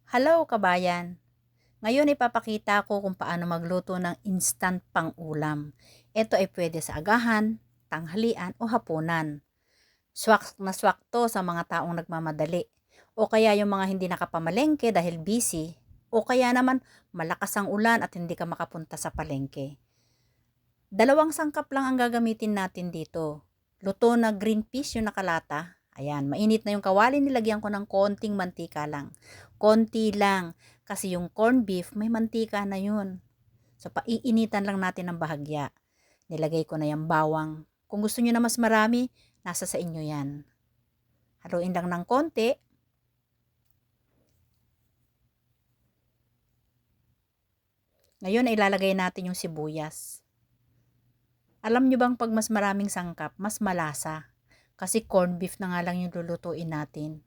Hello kabayan! Ngayon ipapakita ko kung paano magluto ng instant pang-ulam. Ito ay pwede sa agahan, tanghalian o hapunan. Swak na swak to sa mga taong nagmamadali. O kaya yung mga hindi nakapamalengke dahil busy. O kaya naman malakas ang ulan at hindi ka makapunta sa palengke. Dalawang sangkap lang ang gagamitin natin dito. Luto na green peas yung nakalata. Ayan, mainit na yung kawali, nilagyan ko ng konting mantika lang. Konti lang, kasi yung corned beef may mantika na yun. So, paiinitan lang natin ng bahagya. Nilagay ko na yung bawang. Kung gusto nyo na mas marami, nasa sa inyo yan. Haluin lang ng konti. Ngayon, ilalagay natin yung sibuyas. Alam nyo bang pag mas maraming sangkap, mas malasa? Kasi corned beef na nga lang yung lulutuin natin.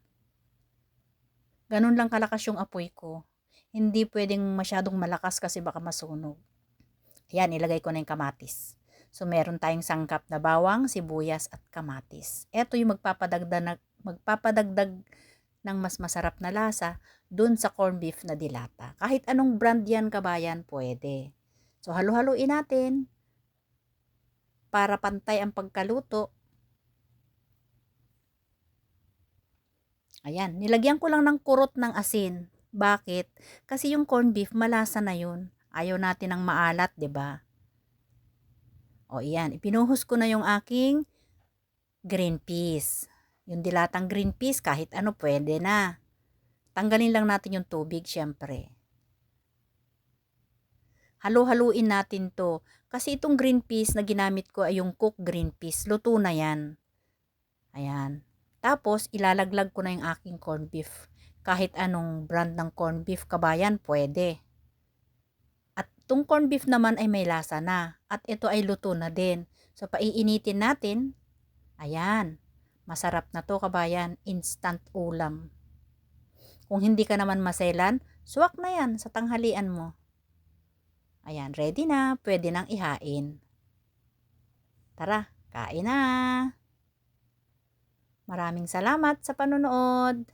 Ganun lang kalakas yung apoy ko. Hindi pwedeng masyadong malakas kasi baka masunog. Ayan, ilagay ko na yung kamatis. So, meron tayong sangkap na bawang, sibuyas at kamatis. Ito yung magpapadagdag ng mas masarap na lasa dun sa corned beef na dilata. Kahit anong brand yan kabayan, pwede. So, halu-haluin natin para pantay ang pagkaluto. Ayan, nilagyan ko lang ng kurot ng asin. Bakit? Kasi yung corned beef malasa na yun. Ayaw natin ng maalat, 'di ba? O iyan, ipinuhos ko na yung aking green peas. Yung dilatang green peas, kahit ano pwede na. Tanggalin lang natin yung tubig, syempre. Halu-haluin natin to. Kasi itong green peas na ginamit ko ay yung cooked green peas. Luto na yan. Ayan. Tapos, ilalaglag ko na yung aking corned beef. Kahit anong brand ng corned beef kabayan, pwede. At itong corned beef naman ay may lasa na. At ito ay luto na din. So, paiinitin natin. Ayan. Masarap na to kabayan. Instant ulam. Kung hindi ka naman maselan, suwak na yan sa tanghalian mo. Ayan, ready na. Pwede nang ihain. Tara, kain na! Maraming salamat sa panonood!